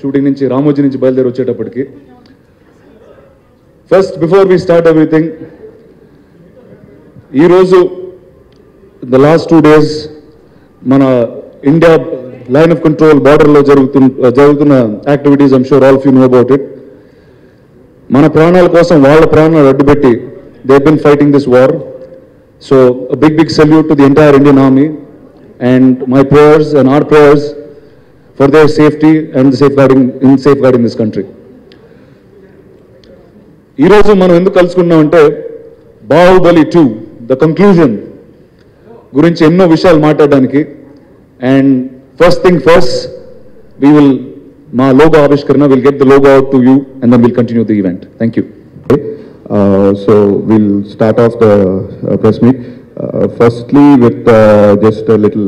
Shooting నుంచి రామోజీ నుంచి బయలుదేరి వచ్చేటప్పటికి. First before we start everything, ఈరోజు ద లాస్ట్ 2 days మన ఇండియా లైన్ ఆఫ్ కంట్రోల్ బార్డర్లో జరుగుతున్న activities, I'm sure all of you know about it. మన ప్రాణాల కోసం వాళ్ళ ప్రాణాలు అడ్డుపెట్టి they been fighting this war. So big salute to the entire Indian Army and my prayers and our prayers for their safety and the safeguarding this country. ఈరోజు మనం ఎందుకు కలుసుకున్నామంటే Baahubali 2 the conclusion గురించి ఎన్నో విషయాలు మాట్లాడడానికి. And first thing first, we will మా logo ఆవిష్కరణ, we'll get the logo out to you and then we'll continue the event. Thank you. So we'll start off the press meet. Firstly, with just a little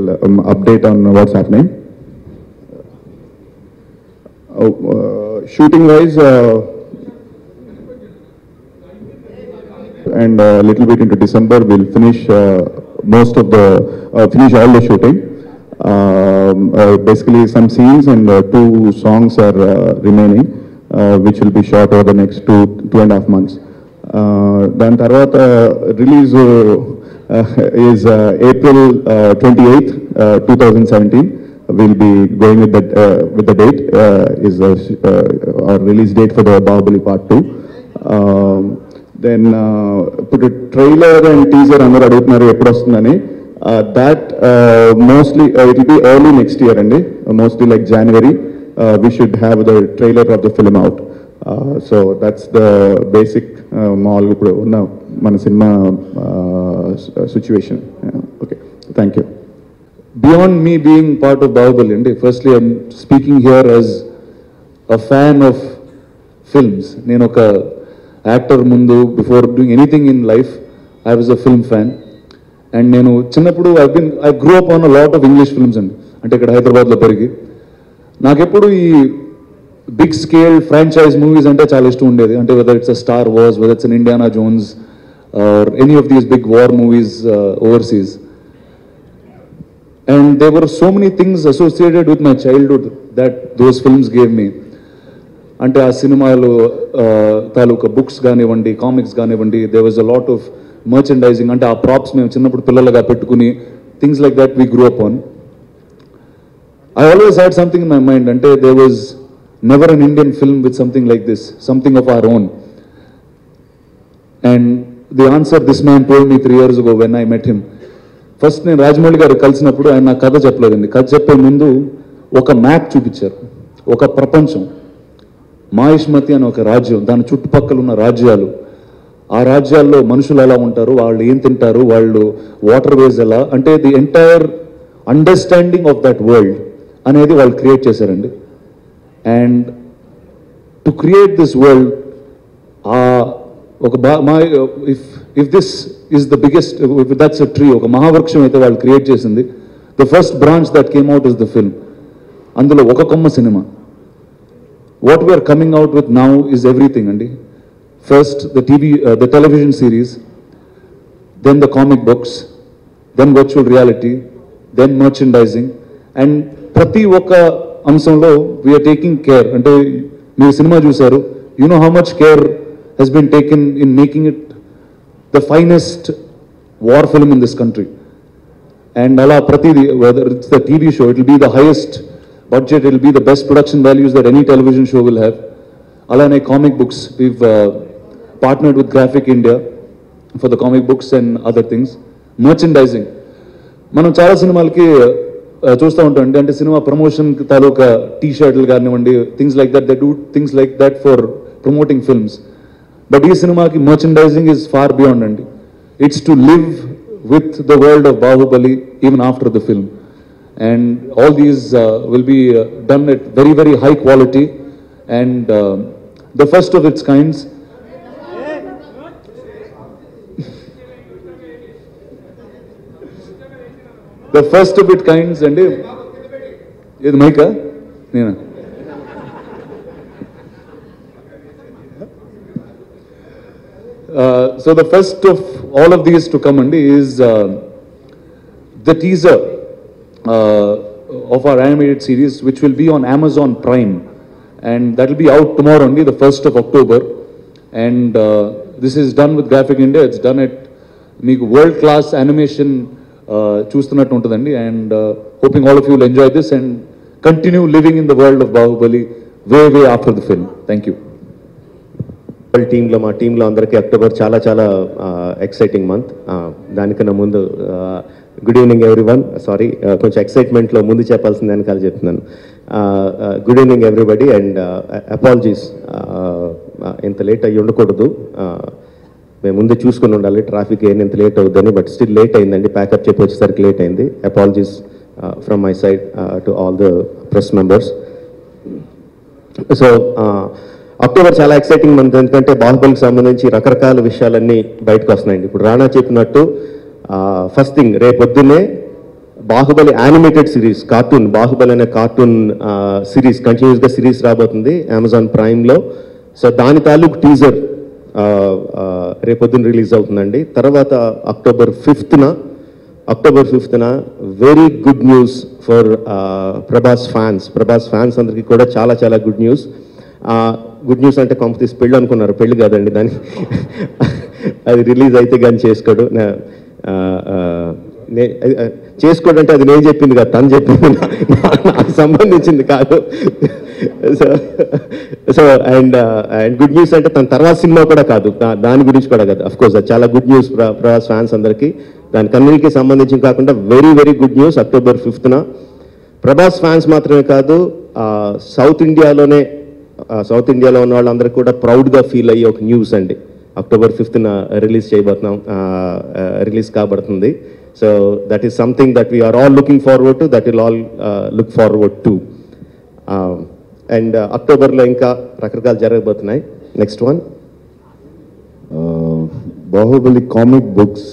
update on what's happening. Shooting wise, and a little bit into December, we'll finish finish all the shooting. Basically, some scenes and 2 songs are remaining, which will be shot over the next 2.5 months. దాని తర్వాత release is April 28th, 2017. We'll be going with the date is our release date for the Bahubali Part 2. Then put a trailer and teaser అందరూ అడుగుతున్నారు ఎప్పుడు వస్తుందని. That mostly it will be early next year అండి, mostly like January. We should have the trailer of the film out. So that's the basic మామూలుగా ఇప్పుడు ఉన్న మన cinema situation. Okay, thank you. Beyond me being part of Bahubali, and firstly I'm speaking here as a fan of films. నేను ఒక actor ముందు, before doing anything in life, I was a film fan. And నేను చిన్నప్పుడు I grew up on a lot of English films అండి, అంటే ఇక్కడ హైదరాబాద్లో పెరిగి. నాకెప్పుడు ఈ బిగ్ స్కేల్ ఫ్రాంచైజ్ మూవీస్ అంటే చాలా ఇష్టం ఉండేది. అంటే whether it's a Star Wars, whether it's an Indiana Jones or any of these big war movies overseas. And they were so many things associated with my childhood that those films gave me. అంటే ఆ సినిమాలు తాలూకా books కానివ్వండి, comics కానివ్వండి, they was a lot of merchandising. అంటే ఆ props మేము చిన్నప్పుడు పిల్లలుగా పెట్టుకుని, things like that we grew up on. I always had something in my mind, అంటే they was never an Indian film with something like this, something of our own. And the answer this man told me 3 years ago when I met him. First నేను రాజమౌళి గారు కలిసినప్పుడు ఆయన నాకు కథ చెప్పలేదండి. కథ చెప్పే ముందు ఒక మ్యాప్ చూపించారు, ఒక ప్రపంచం, మాహిష్మతి అనే ఒక రాజ్యం, దాని చుట్టుపక్కల ఉన్న రాజ్యాలు, ఆ రాజ్యాల్లో మనుషులు ఎలా ఉంటారు, వాళ్ళు ఏం తింటారు, వాళ్ళు వాటర్ వేస్ ఎలా, అంటే the entire understanding of that world అనేది వాళ్ళు క్రియేట్ చేశారండి. And to create this world, if this is the biggest, if that's a tree, oka mahavraksham aithe vallu create chesindi, the first branch that came out is the film. Andulo oka komma cinema. What we are coming out with now is everything andi. First the television series, then the comic books, then virtual reality, then merchandising, and prati oka అంశంలో we're taking care. అంటే మీరు సినిమా చూశారు, you know how much care he's been taken in making it the finest war film in this country. And అలా ప్రతిదీ, whether it's the TV show, it will be the highest budget, it will be the best production values that any television show will have. అలానే comic books, we've partnered with Graphic India for the comic books and other things. Merchandising, మనం చాలా సినిమాలకి చూస్తూ ఉంటాం, అంటే cinema promotion తాలూకా టీ షర్ట్లు కానివ్వండి, things like that, they do things like that for promoting films. But ఈ సినిమాకి మర్చెండైజింగ్ ఈజ్ ఫార్ బియాండ్ అండి. It's to live with the world of Baahubali even after the film. And all these will be done at very very high quality and the first of its kinds. The first of its kinds, and this mic, Nina. So the first of all of these to come, Andy, is the teaser of our animated series, which will be on Amazon Prime and that will be out tomorrow only, the 1st of October. And this is done with Graphic India. It's done at meeku world class animation చూస్తున్నట్టు ఉంటుందండి. And hoping all of you will enjoy this and continue living in the world of Bahubali way after the film. Thank you. టీంలో మా టీంలో అందరికీ October చాలా చాలా exciting month. దానికన్నా ముందు గుడ్ ఈవినింగ్ ఎవ్రీవన్. సారీ, కొంచెం ఎక్సైట్మెంట్లో ముందు చెప్పాల్సింది వెనకాల చెప్తున్నాను. Good evening everybody and apologies, ఇంత లేట్ అయ్యి ఉండకూడదు. మేము ముందు చూసుకుని ఉండాలి ట్రాఫిక్ ఏంటి ఇంత లేట్ అవుతుందని, బట్ స్టిల్ లేట్ అయిందండి. ప్యాకప్ చెప్పి వచ్చేసరికి లేట్ అయింది. Apologies from my side to all the press members. So October చాలా ఎక్సైటింగ్ మంత్, ఎందుకంటే బాహుబలికి సంబంధించి రకరకాల విషయాలన్నీ బయటకు వస్తున్నాయండి. ఇప్పుడు రానా చెప్పినట్టు ఫస్ట్ థింగ్, రేపొద్దున్నే Baahubali animated series cartoon, Baahubali అనే కార్టూన్ సిరీస్ కంటిన్యూస్గా సిరీస్ రాబోతుంది అమెజాన్ ప్రైమ్లో. సో దాని తాలూకు టీజర్ రేపొద్దున రిలీజ్ అవుతుందండి. తర్వాత అక్టోబర్ ఫిఫ్త్న very good news for Prabhas fans అందరికీ కూడా చాలా చాలా గుడ్ న్యూస్. గుడ్ న్యూస్ అంటే కంపెనీస్ పెళ్ళి అనుకున్నారు, పెళ్ళి కాదండి. దాని అది రిలీజ్ అయితే కానీ చేసుకోడు. చేసుకోడంటే అది నేను చెప్పింది కాదు, తను చెప్పింది, నాకు సంబంధించింది కాదు. సో అండ్ గుడ్ న్యూస్ అంటే తన తర్వాత సినిమా కూడా కాదు, దాని గురించి కూడా కాదు. అఫ్కోర్స్ అది చాలా గుడ్ న్యూస్ ప్రభాస్ ఫ్యాన్స్ అందరికీ. దానికి అన్నిటికీ సంబంధించి కాకుండా వెరీ గుడ్ న్యూస్ అక్టోబర్ 5న. ప్రభాస్ ఫ్యాన్స్ మాత్రమే కాదు, సౌత్ ఇండియాలో ఉన్న వాళ్ళందరికీ కూడా ప్రౌడ్గా ఫీల్ అయ్యే ఒక న్యూస్ అండి. అక్టోబర్ 5న రిలీజ్ కాబడుతుంది. So that is something that we're all looking forward to, that will all look forward to. And అక్టోబర్లో ఇంకా రకరకాలు జరగబోతున్నాయి. Next one, Baahubali comic books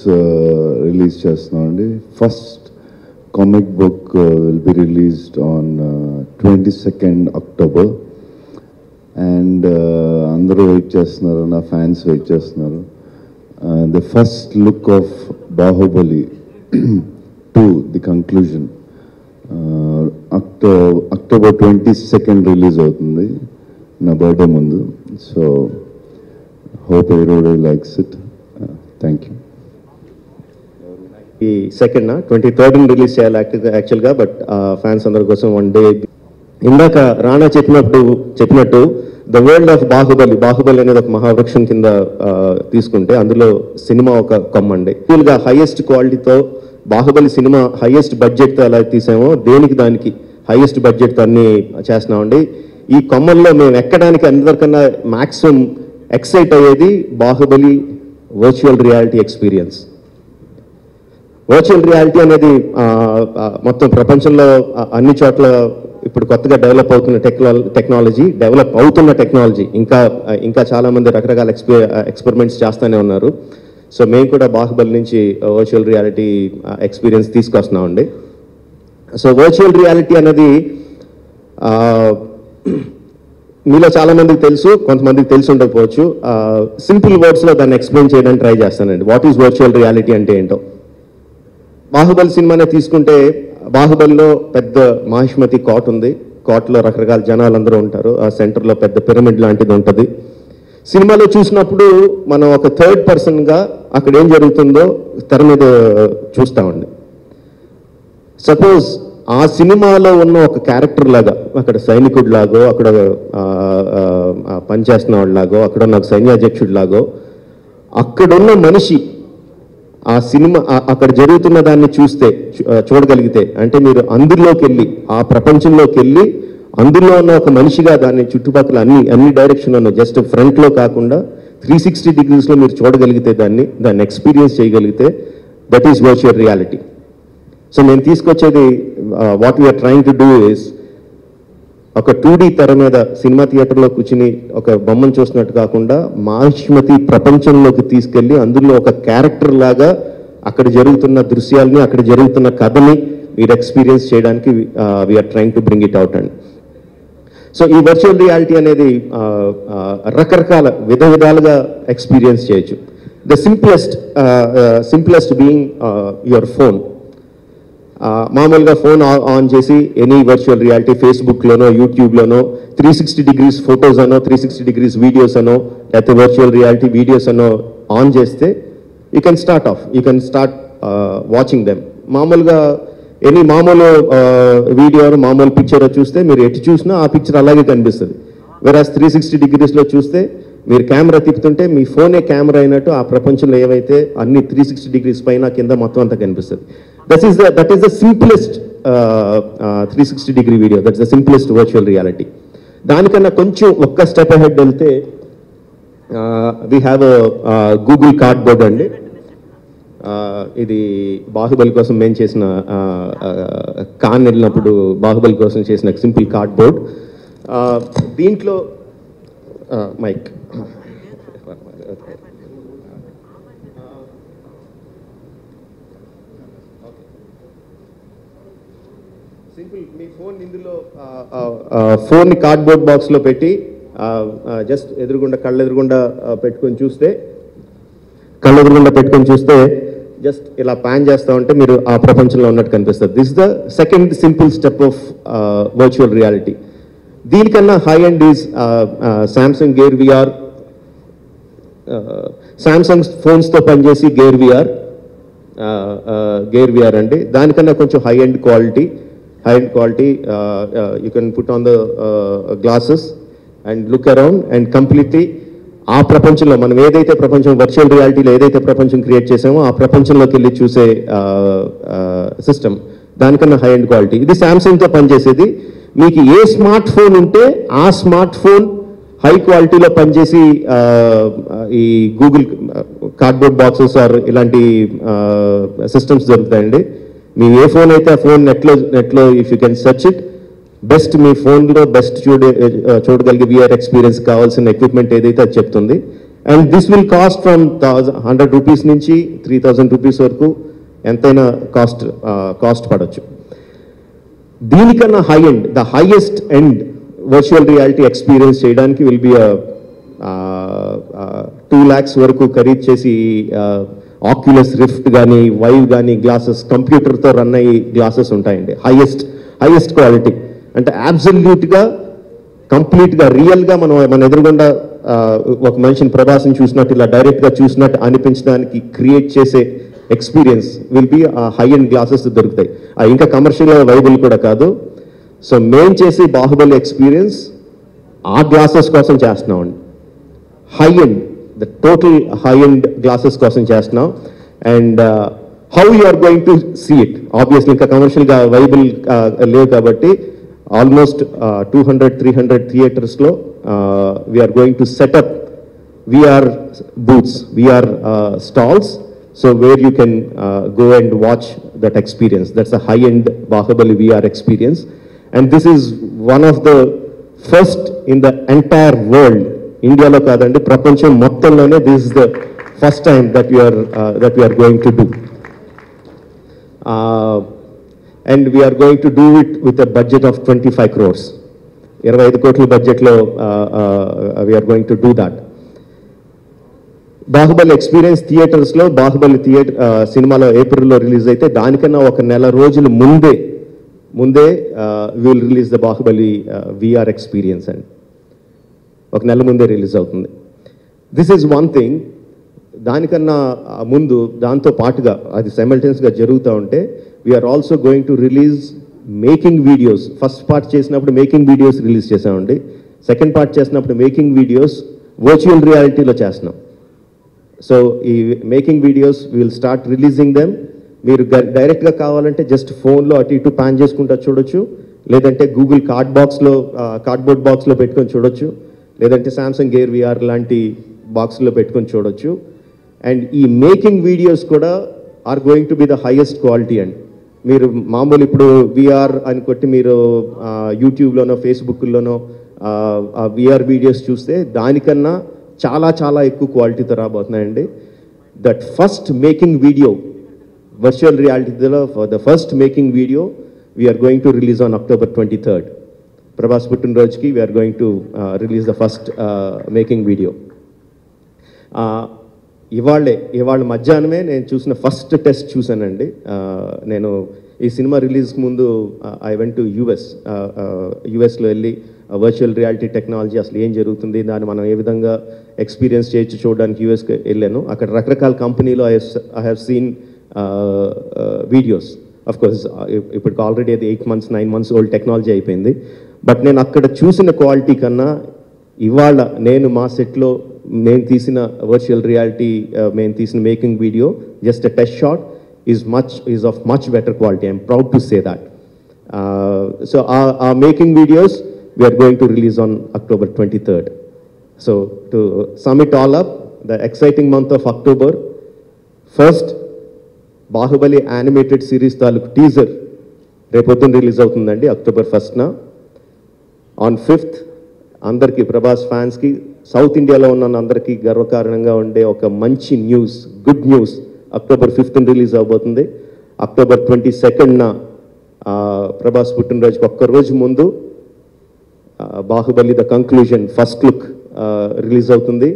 release చేస్తున్నాం అండి. First comic book will be released on 22nd October. And అందరూ wait చేస్తున్నారు, నా fans wait చేస్తున్నారు. The first look of Baahubali 2, the conclusion, October 22nd release అవుతుంది, నా బర్త్డే ముందు. So hope everybody likes it. Thank you. ఈ 23rd రిలీజ్ చేయాలి యాక్చువల్గా, బట్ ఫ్యాన్స్ అందరి కోసం 1 day. ఇందాక రానా చెప్పినట్టు ద వరల్డ్ ఆఫ్ బాహుబలి అనేది ఒక మహావృక్షం కింద తీసుకుంటే అందులో సినిమా ఒక కొమ్మండి. ఫుల్గా హైయెస్ట్ క్వాలిటీతో బాహుబలి సినిమా హైయెస్ట్ బడ్జెట్తో ఎలా తీసామో దానికి హైయెస్ట్ బడ్జెట్తో అన్ని చేస్తున్నామండి. ఈ కొమ్మల్లో మేము ఎక్కడానికి అందరికన్నా మ్యాక్సిమం ఎక్సైట్ అయ్యేది Baahubali virtual reality experience. Virtual reality అనేది మొత్తం ప్రపంచంలో అన్ని చోట్ల ఇప్పుడు కొత్తగా డెవలప్ అవుతున్న టెక్నాలజీ, ఇంకా చాలామంది రకరకాల ఎక్స్పెరిమెంట్స్ చేస్తూనే ఉన్నారు. సో మేము కూడా బాహుబలి నుంచి వర్చువల్ రియాలిటీ ఎక్స్పీరియన్స్ తీసుకొస్తున్నామండి. సో వర్చువల్ రియాలిటీ అనేది మీలో చాలామందికి తెలుసు, కొంతమందికి తెలిసి ఉండకపోవచ్చు. సింపుల్ వర్డ్స్లో దాన్ని ఎక్స్ప్లెయిన్ చేయడానికి ట్రై చేస్తానండి. వాట్ ఈజ్ వర్చువల్ రియాలిటీ అంటే ఏంటో. బాహుబలి సినిమానే తీసుకుంటే బాహుబలిలో పెద్ద మహిష్మతి కోట ఉంది. కోటలో రకరకాల జనాలందరూ ఉంటారు. ఆ సెంటర్లో పెద్ద పిరమిడ్ లాంటిది ఉంటుంది. సినిమాలో చూసినప్పుడు మనం ఒక థర్డ్ పర్సన్గా అక్కడ ఏం జరుగుతుందో తెర మీద చూస్తామండి. సపోజ్ ఆ సినిమాలో ఉన్న ఒక క్యారెక్టర్ లాగా, అక్కడ సైనికుడు లాగో, అక్కడ పనిచేస్తున్న వాళ్ళలాగో, అక్కడ ఉన్న ఒక సైన్యాధ్యక్షుడు లాగో, అక్కడున్న మనిషి ఆ సినిమా అక్కడ జరుగుతున్న దాన్ని చూడగలిగితే, అంటే మీరు అందులోకి వెళ్ళి ఆ ప్రపంచంలోకి వెళ్ళి అందులో ఉన్న ఒక మనిషిగా దాన్ని చుట్టుపక్కల అన్ని డైరెక్షన్లో ఉన్న జస్ట్ ఫ్రంట్లో కాకుండా 360 degreesలో మీరు చూడగలిగితే, దాన్ని ఎక్స్పీరియన్స్ చేయగలిగితే, that is virtual reality. So నేను తీసుకొచ్చేది what we're trying to do is ఒక 2D తెర మీద సినిమా థియేటర్లో కూర్చుని ఒక బొమ్మను చూసినట్టు కాకుండా మహిష్మతి ప్రపంచంలోకి తీసుకెళ్ళి అందులో ఒక క్యారెక్టర్ లాగా అక్కడ జరుగుతున్న దృశ్యాలని, అక్కడ జరుగుతున్న కథని మీరు ఎక్స్పీరియన్స్ చేయడానికి we're trying to bring it out and. So ఈ వర్చువల్ రియాలిటీ అనేది రకరకాల విధాలుగా ఎక్స్పీరియన్స్ చేయొచ్చు. The simplest being your phone. మామూలుగా ఫోన్ ఆన్ చేసి ఎనీ వర్చువల్ రియాలిటీ ఫేస్బుక్లోనో యూట్యూబ్లోనో 360 degrees ఫొటోస్ అనో 360 degrees వీడియోస్ అనో లేకపోతే వర్చువల్ రియాలిటీ వీడియోస్ అనో ఆన్ చేస్తే you can start watching them. మామూలుగా ఎనీ మామూలు వీడియో మామూలు పిక్చర్ చూస్తే మీరు ఎటు చూసినా ఆ పిక్చర్ అలాగే కనిపిస్తుంది. వెరాజ్ 360 degreesలో చూస్తే మీరు కెమెరా తిప్పుతుంటే మీ ఫోనే కెమెరా అయినట్టు ఆ ప్రపంచంలో ఏవైతే అన్ని 360 degrees పైన కింద మొత్తం అంతా కనిపిస్తుంది. That is the simplest 360 degree video. That's the simplest virtual reality. దానికన్నా కొంచెం ఒక్క స్టెప్ అహెడ్ వెళ్తే వీ హ్యావ్ గూగుల్ కార్డ్బోర్డ్ అండి. ఇది బాహుబలి కోసం మేము చేసిన కాన్ వెళ్ళినప్పుడు బాహుబలి కోసం చేసిన సింపుల్ కార్డ్బోర్డ్. దీంట్లో మైక్ సింపుల్ మీ ఫోన్ ఇందులో ఫోన్ని కార్డ్బోర్డ్ బాక్స్లో పెట్టి జస్ట్ కళ్ళెదురుగుండా పెట్టుకొని చూస్తే జస్ట్ ఇలా ప్యాన్ చేస్తూ ఉంటే మీరు ఆ ప్రపంచంలో ఉన్నట్టు కనిపిస్తుంది. This the second simple step of virtual reality. దీనికన్నా high end is Samsung Gear VR. Samsung ఫోన్స్తో పనిచేసి గేర్ విఆర్ అండి. దానికన్నా కొంచెం high end quality. You can put on the glasses and look around and completely ఆ ప్రపంచంలో మనం ఏదైతే ప్రపంచం వర్చువల్ రియాలిటీలో ఏదైతే ప్రపంచం క్రియేట్ చేసామో ఆ ప్రపంచంలోకి వెళ్ళి చూసే సిస్టమ్. దానికన్నా హై ఎండ్ క్వాలిటీ. ఇది శాంసంగ్తో పనిచేసేది. మీకు ఏ స్మార్ట్ ఫోన్ ఉంటే ఆ స్మార్ట్ ఫోన్ హై క్వాలిటీలో పనిచేసి ఈ గూగుల్ కార్డ్బోర్డ్ బాక్సెస్ ఆర్ ఇలాంటి సిస్టమ్స్ దొరుకుతాయండి. మీ ఏ ఫోన్ అయితే ఆ ఫోన్ నెట్లో if you can search it best మీ ఫోన్లో బెస్ట్ చూడగలిగే విఆర్ ఎక్స్పీరియన్స్ కావాల్సిన ఎక్విప్మెంట్ ఏదైతే అది చెప్తుంది. And this will cost from 100 rupees నుంచి 3000 rupees వరకు ఎంతైనా కాస్ట్ పడవచ్చు. దీనికన్నా high end the highest end virtual reality experience చేయడానికి విల్ బి 2 lakhs వరకు ఖరీదు చేసి ఆక్యులస్ రిఫ్ట్ కానీ వైవ్ కానీ గ్లాసెస్ కంప్యూటర్తో రన్ అయ్యి గ్లాసెస్ ఉంటాయండి. హైయెస్ట్ క్వాలిటీ అంటే అబ్సల్యూట్గా కంప్లీట్గా రియల్గా మన ఎదురుగుండా ఒక మనిషిని ప్రభాస్ని చూసినట్టు ఇలా డైరెక్ట్గా చూసినట్టు అనిపించడానికి క్రియేట్ చేసే experience will be high end glasses దొరుకుతాయి. ఇంకా కమర్షియల్ వైబుల్ కూడా కాదు. సో మేము చేసే బాహుబలి ఎక్స్పీరియన్స్ ఆ గ్లాసెస్ కోసం చేస్తున్నామండి. High end the total high end glasses కోసం చేస్తున్నాం. And how you are going to see it obviously ఇంకా కమర్షియల్గా వైబుల్ లేవు కాబట్టి ఆల్మోస్ట్ 200-300 థియేటర్స్లో we are going to set up VR booths, VR stalls, so where you can go and watch that experience. That's a high-end Bahubali VR experience, and this is one of the first in the entire world. India lo kadandi prapancham mottallone this is the first time that we are going to do, and we are going to do it with a budget of 25 crores. 25 కోట్ల budget లో we are going to do that. Baahubali experience థియేటర్స్లో బాహుబలి సినిమాలో ఏప్రిల్లో release అయితే దానికన్నా ఒక నెల రోజులు ముందే will release the Baahubali VR experience అండి. ఒక నెల ముందే రిలీజ్ అవుతుంది. This is one thing. దానికన్నా ముందు దాంతో పాటుగా అది సైమల్టేనియస్గా జరుగుతూ ఉంటే we are also going to release making videos. First part చేసినప్పుడు మేకింగ్ వీడియోస్ రిలీజ్ చేసామండి. సెకండ్ పార్ట్ చేసినప్పుడు మేకింగ్ వీడియోస్ వర్చువల్ రియాలిటీలో చేస్తున్నాం. సో ఈ making videos will start releasing them. మీరు డైరెక్ట్గా కావాలంటే జస్ట్ ఫోన్లో అటు ఇటు ప్యాన్ చేసుకుంటూ చూడొచ్చు, లేదంటే గూగుల్ కార్డ్బోర్డ్ బాక్స్లో పెట్టుకొని చూడొచ్చు, లేదంటే సామ్సంగ్ గేర్ VR లాంటి బాక్స్లో పెట్టుకొని చూడొచ్చు. అండ్ ఈ మేకింగ్ వీడియోస్ కూడా are going to be the highest quality అండి. మీరు మామూలు ఇప్పుడు VR అని కొట్టి మీరు యూట్యూబ్లోనో ఫేస్బుక్లోనో VR వీడియోస్ చూస్తే దానికన్నా చాలా చాలా ఎక్కువ క్వాలిటీతో రాబోతున్నాయండి. That first making video virtual రియాలిటీలో the first making video we're going to release on October 23rd. Prabhas పుట్టినరోజుకి we're going to release the first making video. ఇవాళ మధ్యాహ్నమే నేను చూసిన ఫస్ట్ టెస్ట్ చూశానండి. నేను ఈ సినిమా రిలీజ్కి ముందు ఐ వెంట్ టు యుఎస్లో వెళ్ళి వర్చువల్ రియాలిటీ టెక్నాలజీ అసలు ఏం జరుగుతుంది, దాన్ని మనం ఏ విధంగా ఎక్స్పీరియన్స్ చేయొచ్చు చూడడానికి యుఎస్కి వెళ్ళాను. అక్కడ రకరకాల కంపెనీలో I have seen videos. Of course ఇప్పటికి ఆల్రెడీ అది 8 months 9 months ఓల్డ్ టెక్నాలజీ అయిపోయింది. బట్ నేను అక్కడ చూసిన క్వాలిటీ కన్నా ఇవాళ నేను మా సెట్లో నేను తీసిన వర్చువల్ రియాలిటీ మేము తీసిన making video just a test shot is of much better quality. I'm proud to say that. So ఆ making videos we are going to release on October 23rd. So to sum it all up, the exciting month of October, first Bahubali animated series తాలూకు teaser రేపొద్దున release అవుతుందండి October 1st. On 5th అందరికీ ప్రభాస్ ఫ్యాన్స్కి south ఇండియాలో ఉన్న అందరికీ గర్వకారణంగా ఉండే ఒక మంచి news, good news, October 5th release అవబోతుంది. October 22nd ప్రభాస్ పుట్టినరోజుకి ఒక్కరోజు ముందు Baahubali the conclusion first look release అవుతుంది.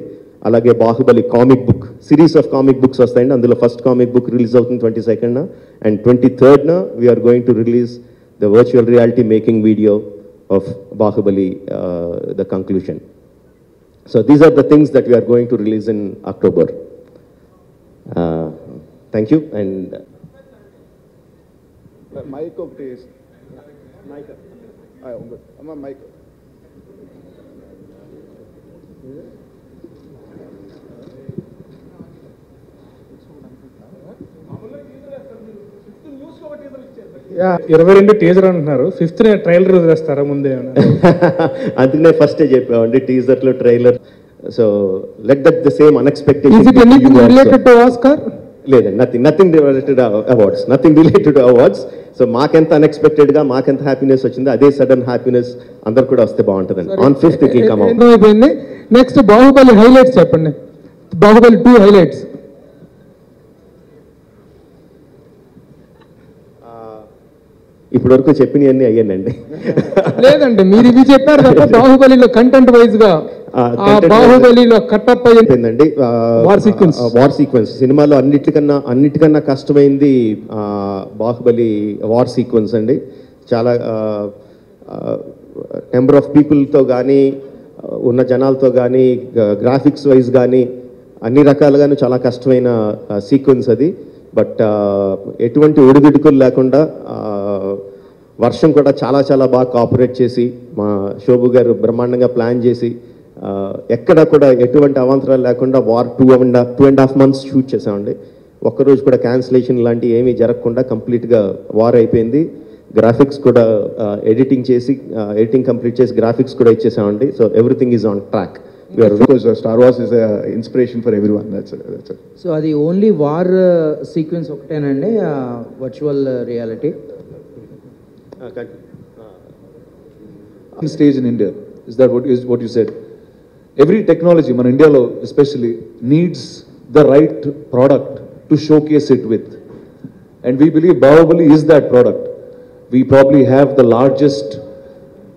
అలాగే Baahubali comic book series of comic books వస్తాయండి, అందులో ఫస్ట్ కామిక్ బుక్ రిలీజ్ అవుతుంది 22nd. And 23rd we're going to release the virtual reality making video of Baahubali the conclusion. So these are the things that we're going to release in October. Thank you. And mic ఒకటి అమ్మ mic yeah 22 teaser అంటున్నారు, 5th trailer వదిలేస్తారా ముందే? అందుకనే ఫస్టే చెప్పామండి టీజర్లో trailer. So let that the same unexpected. Is it anything related to Oscar? లేదండి, నథింగ్ రిలేటెడ్ అవార్డ్స్. సో మాకెంత అన్ఎక్స్పెక్టెడ్గా మాకెంత హ్యాపీనెస్ వచ్చిందో అదే సడన్ హ్యాపీనెస్ అందరు కూడా వస్తే బాగుంటుందండి. On 5th it will come out. అయిపోయింది. నెక్స్ట్ బాహుబలి హైలైట్స్ చెప్పండి, బాహుబలి 2 హైలైట్స్. ఇప్పటి వరకు చెప్పినవన్నీ అయ్యానండి. లేదండి, మీరు ఇవి చెప్పారు తప్ప బాహుబలిలో కంటెంట్ వైజ్ గా బాహుబలిలో కట్టప్ అయిందండి. వార్ సీక్వెన్స్ సినిమాలో అన్నిటికన్నా కష్టమైంది బాహుబలి వార్ సీక్వెన్స్ అండి. చాలా నెంబర్ ఆఫ్ పీపుల్తో కానీ ఉన్న జనాలతో కానీ గ్రాఫిక్స్ వైజ్ కానీ అన్ని రకాలుగాను చాలా కష్టమైన సీక్వెన్స్ అది. బట్ ఎటువంటి ఒడిదుడుకులు లేకుండా వర్షం కూడా చాలా చాలా బాగా కోఆపరేట్ చేసి మా శోభు గారు బ్రహ్మాండంగా ప్లాన్ చేసి ఎక్కడ కూడా ఎటువంటి అవాంతరాలు లేకుండా వార్ 2.5 months షూట్ చేసామండి. ఒక్కరోజు కూడా క్యాన్సిలేషన్ లాంటివి ఏమీ జరగకుండా కంప్లీట్గా వార్ అయిపోయింది. గ్రాఫిక్స్ కూడా ఎడిటింగ్ కంప్లీట్ చేసి గ్రాఫిక్స్ కూడా ఇచ్చేసామండి. So everything is on track. Because Star Wars is an inspiration for everyone. That's it. So అది ఓన్లీ వార్ సీక్వెన్స్ ఒకటేనండి virtual reality stage in India? Is that what you said? Every technology, man, India lo especially needs the right product to showcase it with, and we believe Bahubali is that product. We probably have the largest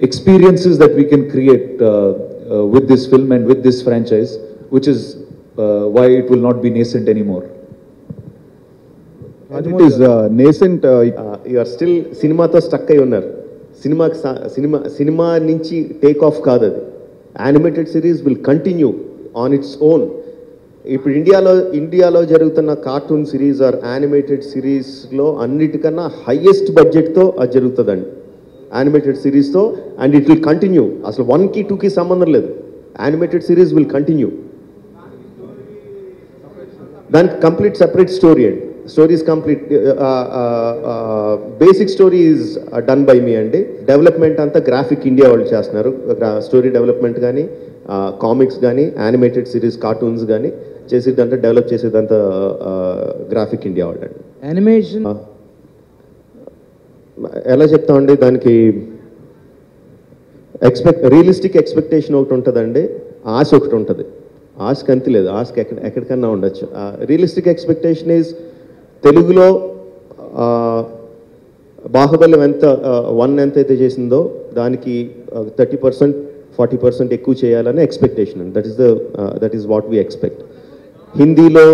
experiences that we can create with this film and with this franchise, which is why it will not be nascent anymore. It is nascent. You are still సినిమాతో stuck అయి ఉన్నారు. Cinema నుంచి take off కాదు అది. Animated series will continue on its own. ఇప్పుడు ఇండియాలో జరుగుతున్న cartoon series are animated సిరీస్లో అన్నిటికన్నా హైయెస్ట్ బడ్జెట్తో అది జరుగుతుందండి యానిమేటెడ్ సిరీస్తో. And it will continue. అసలు 1కి 2కి సంబంధం లేదు. Animated series will continue. దానికి కంప్లీట్ సెపరేట్ స్టోరీ అండి. Stories complete basic story is done by me అండి. డెవలప్మెంట్ అంతా గ్రాఫిక్ ఇండియా వాళ్ళు చేస్తున్నారు. స్టోరీ డెవలప్మెంట్ కానీ కామిక్స్ కానీ యానిమేటెడ్ సిరీస్ కార్టూన్స్ కానీ చేసేదంతా డెవలప్ చేసేదంతా గ్రాఫిక్ ఇండియా వాళ్ళు అండి. యానిమేషన్ ఎలా చెప్తామండి, దానికి రియలిస్టిక్ ఎక్స్పెక్టేషన్ ఒకటి ఉంటుందండి, ఆశ ఒకటి ఉంటుంది. ఆశకి అంత లేదు, ఆశకి ఎక్కడికన్నా ఉండొచ్చు. రియలిస్టిక్ ఎక్స్పెక్టేషన్ ఈజ్ తెలుగులో బాహుబలి 1 ఎంతైతే చేసిందో దానికి 30% 40% ఎక్కువ చేయాలని expectation. That is what we expect. హిందీలో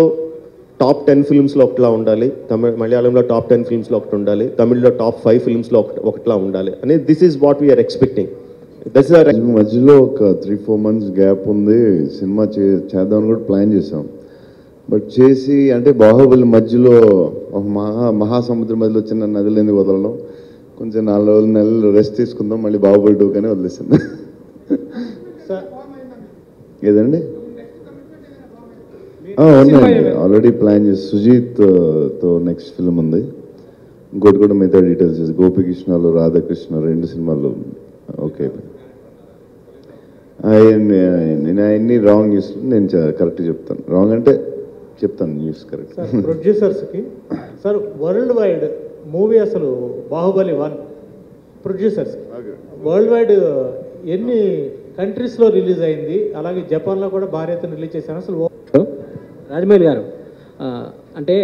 టాప్ 10 ఫిల్మ్స్లో ఒకటిలా ఉండాలి, మలయాళంలో టాప్ 10 ఫిల్మ్స్లో ఒకటి ఉండాలి, తమిళ్లో టాప్ 5 ఫిల్మ్స్లో ఒకటిలా ఉండాలి అనేది this is what we are expecting. మధ్యలో ఒక 3-4 months గ్యాప్ ఉంది, సినిమా చేద్దామని కూడా ప్లాన్ చేసాం. బట్ చేసి అంటే బాహుబలి మధ్యలో ఒక మహాసముద్రం మధ్యలో చిన్న నదులు ఎందుకు వదలడం, కొంచెం 4 నెలలు రెస్ట్ తీసుకుందాం, మళ్ళీ బాహుబలి 2 కానీ వదిలేసింది. ఏదండి ఉన్నాయండి, ఆల్రెడీ ప్లాన్ చేసి సుజీత్తో నెక్స్ట్ ఫిల్మ్ ఉంది. ఇంకోటి కూడా మిగతా డీటెయిల్స్ చేసి గోపికృష్ణలో రాధాకృష్ణ 2 సినిమాలు ఓకే. నేను అవన్నీ రాంగ్ న్యూస్ నేను కరెక్ట్ చెప్తాను, రాంగ్ అంటే చెప్తాను న్యూస్ కరెక్ట్. ప్రొడ్యూసర్స్కి సార్ వరల్డ్ వైడ్ మూవీ అసలు బాహుబలి 1 ప్రొడ్యూసర్స్ వరల్డ్ వైడ్ ఎన్ని కంట్రీస్లో రిలీజ్ అయింది, అలాగే జపాన్లో కూడా భారీ ఎత్తున రిలీజ్ చేశాను అసలు. రాజమౌళి గారు అంటే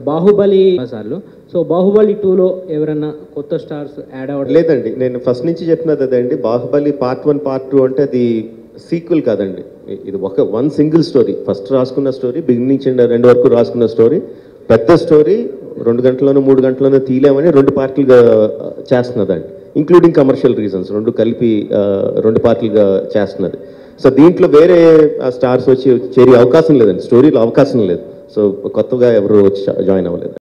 బాహుబలి సార్లు, సో బాహుబలి 2లో ఎవరన్నా కొత్త స్టార్స్ యాడ్ అవ్వడం లేదండి. నేను ఫస్ట్ నుంచి చెప్పినది అదండి, బాహుబలి Part 1 Part 2 అంటే అది సీక్వెల్ కాదండి. ఇది వన్ సింగిల్ స్టోరీ, ఫస్ట్ రాసుకున్న స్టోరీ, బిగినింగ్ నుంచి ఎండ్ వరకు రాసుకున్న స్టోరీ, పెద్ద స్టోరీ 2 గంటల్లోనూ 3 గంటల్లోనూ తీయలేమని 2 పార్ట్లుగా చేస్తున్నదండి, ఇంక్లూడింగ్ కమర్షియల్ రీజన్స్ 2 కలిపి 2 పార్ట్లుగా చేస్తున్నది. సో దీంట్లో వేరే స్టార్స్ వచ్చి చేరే అవకాశం లేదండి, స్టోరీలో అవకాశం లేదు. సో కొత్తగా ఎవరు వచ్చి జాయిన్ అవ్వలేదు.